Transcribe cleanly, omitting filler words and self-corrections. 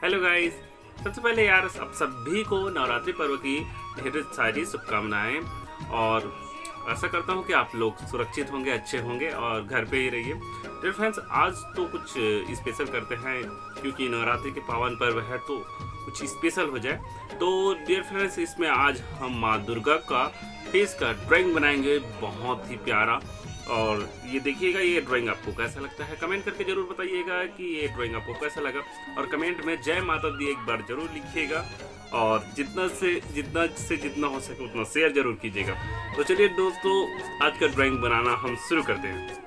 Hello guys. सबसे पहले यार आप सभी को नवरात्रि पर्व की ढेर सारी शुभकामनाएं और आशा करता हूं कि आप लोग सुरक्षित होंगे, अच्छे होंगे और घर पे ही रहिए। डियर फ्रेंड्स, आज तो कुछ स्पेशल करते हैं क्योंकि नवरात्रि के पावन पर्व है तो कुछ स्पेशल हो जाए। तो डियर फ्रेंड्स, इसमें आज हम माँ दुर्गा का फेस का ड्राइंग बनाएंगे, बहुत ही प्यारा। और ये देखिएगा, ये ड्राइंग आपको कैसा लगता है कमेंट करके जरूर बताइएगा कि ये ड्राइंग आपको कैसा लगा। और कमेंट में जय माता दी एक बार जरूर लिखिएगा और जितना हो सके उतना शेयर जरूर कीजिएगा। तो चलिए दोस्तों, आज का ड्राइंग बनाना हम शुरू करते हैं।